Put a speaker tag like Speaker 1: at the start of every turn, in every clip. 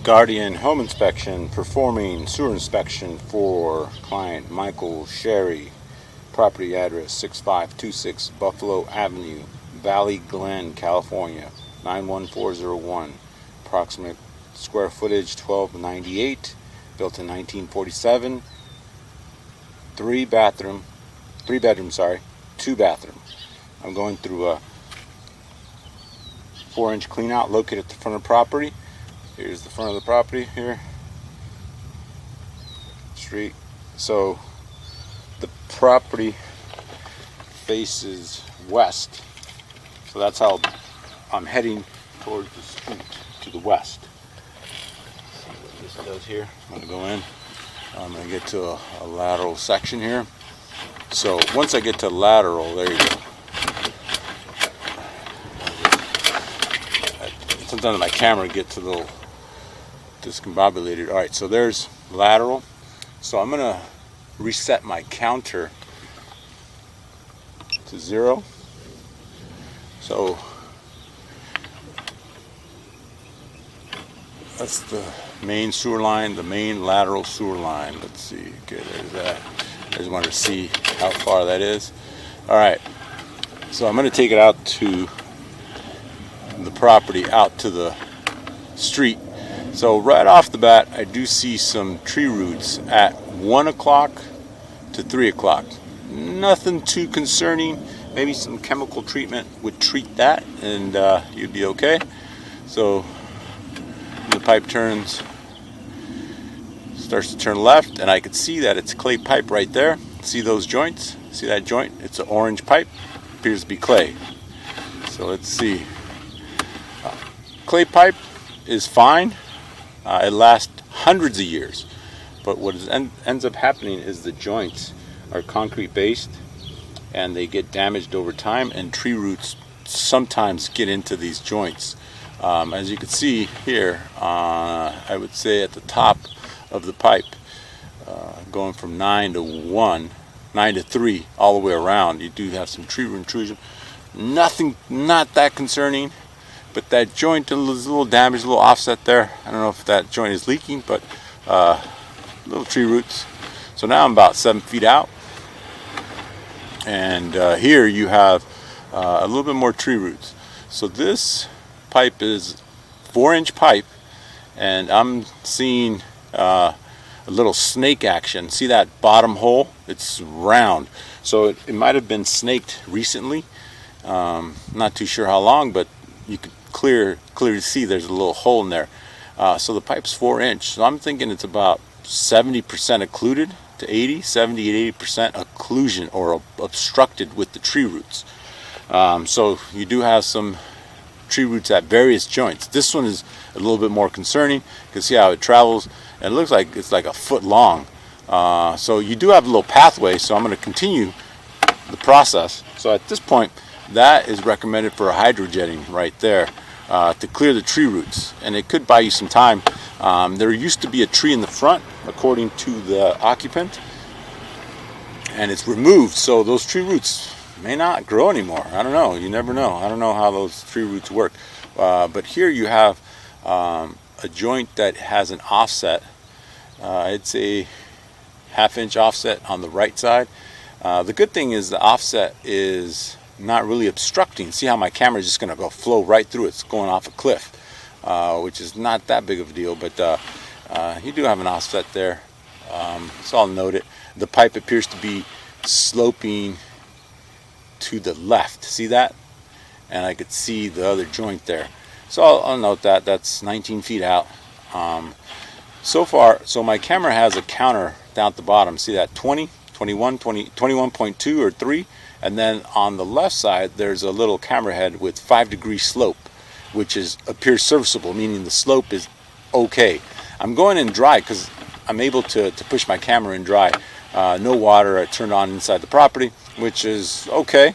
Speaker 1: Guardian Home Inspection performing sewer inspection for client Michael Sherry. Property address 6526 Buffalo Avenue, Valley Glen, California 91401. Approximate square footage 1298. Built in 1947. 2 bathrooms. I'm going through a 4-inch clean out located at the front of the property. Here's the front of the property here. Street. So the property faces west. So that's how I'm heading towards the street to the west. See what this does here. I'm going to go in. I'm going to get to a lateral section here. So once I get to lateral, there you go. Sometimes my camera gets a little discombobulated. Alright, so there's lateral. So I'm going to reset my counter to 0. So that's the main sewer line, the main lateral sewer line. Let's see. Okay, there's that. I just wanted to see how far that is. Alright, so I'm going to take it out to the property, out to the street. So right off the bat, I do see some tree roots at 1 o'clock to 3 o'clock. Nothing too concerning. Maybe some chemical treatment would treat that and you'd be okay. So the pipe starts to turn left, and I could see that it's clay pipe right there. See those joints? See that joint? It's an orange pipe. Appears to be clay. So let's see. Clay pipe is fine. It lasts hundreds of years. But what ends up happening is the joints are concrete based and they get damaged over time, and tree roots sometimes get into these joints. As you can see here, I would say at the top of the pipe, going from 9 to 3, all the way around, you do have some tree root intrusion. Nothing, not that concerning. But that joint is a little damaged, a little offset there. I don't know if that joint is leaking, but little tree roots. So now I'm about 7 feet out. And here you have a little bit more tree roots. So this pipe is 4-inch pipe, and I'm seeing a little snake action. See that bottom hole? It's round. So it might have been snaked recently. Not too sure how long, but you could clearly see there's a little hole in there. So the pipe's 4-inch. So I'm thinking it's about 70% occluded to 70 to 80% occlusion or obstructed with the tree roots. So you do have some tree roots at various joints. This one is a little bit more concerning. You can see how it travels, and it looks like it's like a foot long. So you do have a little pathway, so I'm going to continue the process. So at this point, that is recommended for a hydrojetting right there to clear the tree roots, and it could buy you some time. There used to be a tree in the front, according to the occupant, and it's removed, so those tree roots may not grow anymore. I don't know. You never know. I don't know how those tree roots work. But here you have a joint that has an offset. It's a 1/2-inch offset on the right side. The good thing is the offset is not really obstructing. See how my camera is just going to go flow right through it. It's going off a cliff, which is not that big of a deal, but you do have an offset there. So I'll note it. The pipe appears to be sloping to the left. See that? And I could see the other joint there. So I'll note that. That's 19 feet out. So far, so my camera has a counter down at the bottom. See that? 20, 21, 21.2 or 3. And then on the left side, there's a little camera head with 5-degree slope, which appears serviceable, meaning the slope is okay. I'm going in dry because I'm able to push my camera in dry. No water turned on inside the property, which is okay.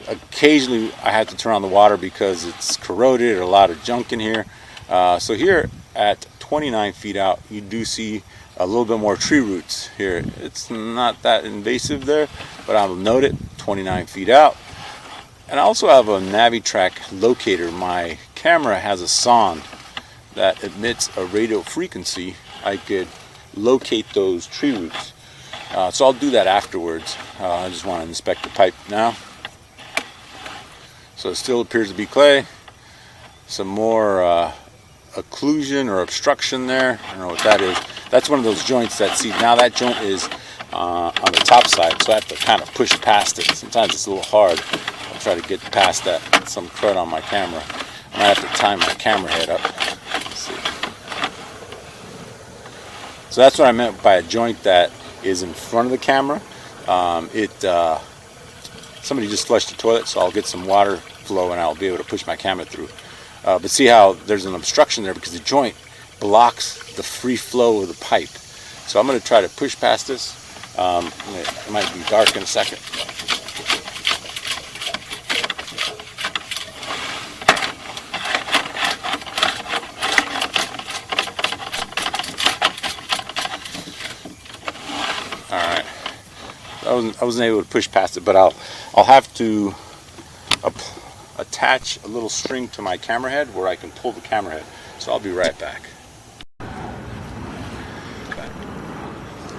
Speaker 1: Occasionally, I have to turn on the water because it's corroded or a lot of junk in here. So here at 29 feet out, you do see a little bit more tree roots here. It's not that invasive there, but I'll note it. 29 feet out. And I also have a NaviTrack locator. My camera has a sonde that emits a radio frequency, I could locate those tree roots. So I'll do that afterwards. I just want to inspect the pipe now. So it still appears to be clay. Some more occlusion or obstruction there. I don't know what that is. That's one of those joints that, see, now that joint is on the top side, so I have to kind of push past it. Sometimes it's a little hard. I'll try to get past that. Some crud on my camera. I might have to time my camera head up. Let's see. So that's what I meant by a joint that is in front of the camera. Somebody just flushed the toilet, so I'll get some water flow and I'll be able to push my camera through. But see how there's an obstruction there because the joint blocks the free flow of the pipe. So I'm going to try to push past this. It might be dark in a second. Alright. I wasn't able to push past it, but I'll have to attach a little string to my camera head where I can pull the camera head. So I'll be right back.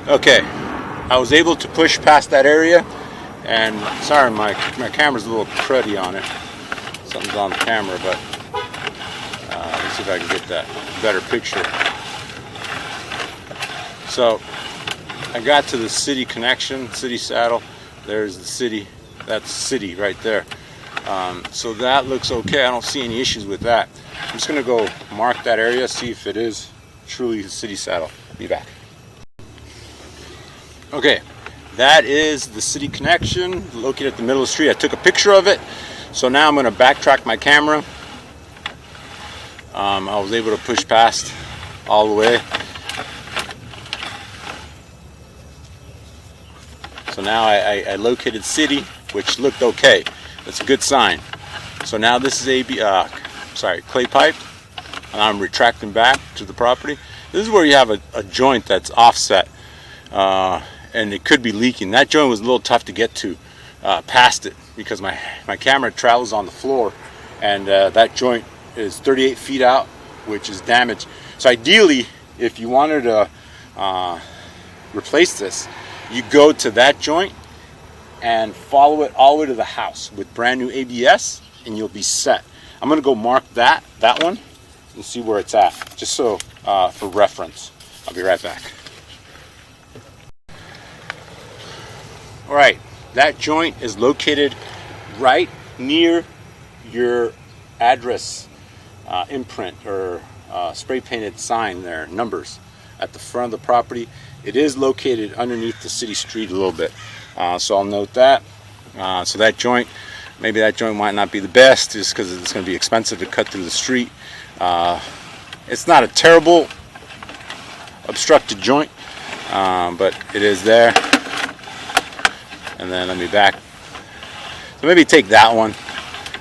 Speaker 1: Okay, I was able to push past that area, and sorry, my camera's a little cruddy on it. Something's on the camera, but let's see if I can get that better picture. So I got to the city connection, city saddle. There's the city. That's city right there. So that looks okay. I don't see any issues with that. I'm just going to go mark that area, see if it is truly the city saddle. Be back. Okay, that is the city connection located at the middle of the street. I took a picture of it. So now I'm going to backtrack my camera. I was able to push past all the way. So now I located city, which looked okay. That's a good sign. So now this is clay pipe, and I'm retracting back to the property. This is where you have a joint that's offset, and it could be leaking. That joint was a little tough to get to past it because my camera travels on the floor, and that joint is 38 feet out, which is damaged. So ideally, if you wanted to replace this, you go to that joint and follow it all the way to the house with brand new ABS, and you'll be set. I'm going to go mark that one and see where it's at, just so for reference. I'll be right back. All right, that joint is located right near your address imprint or spray painted sign there, numbers at the front of the property. It is located underneath the city street a little bit, so I'll note that. So that joint, maybe that joint might not be the best just because it's going to be expensive to cut through the street. It's not a terrible obstructed joint, but it is there. And then let me back. So maybe take that one,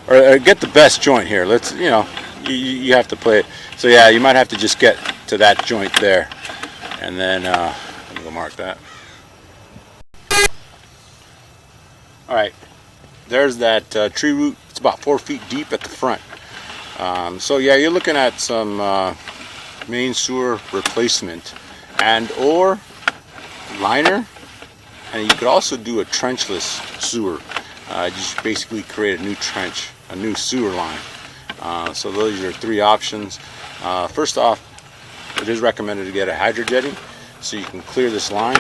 Speaker 1: or get the best joint here. Let's, you have to play it. So yeah, you might have to just get to that joint there, and then let me go mark that. All right, there's that tree root. It's about 4 feet deep at the front. So yeah, you're looking at some main sewer replacement and or liner, and you could also do a trenchless sewer. Just basically create a new trench, a new sewer line. So those are 3 options. First off, it is recommended to get a hydrojetting so you can clear this line.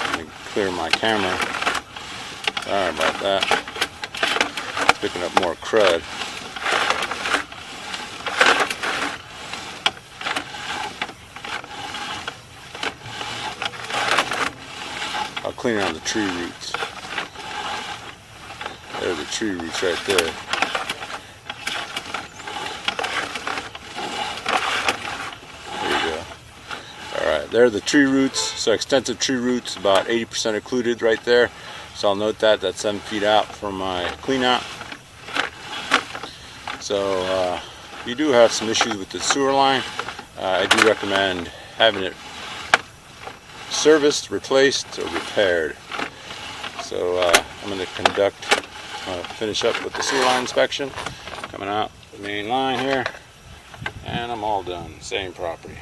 Speaker 1: Let me clear my camera. Sorry about that. It's picking up more crud. I'll clean out the tree roots. There are the tree roots right there. There you go. Alright, there are the tree roots. So extensive tree roots, about 80% occluded right there. So I'll note that. That's 7 feet out from my clean out. So you do have some issues with the sewer line. I do recommend having it serviced, replaced, or repaired. So I'm going to conduct finish up with the sea line inspection. Coming out the main line here, and I'm all done. Same property.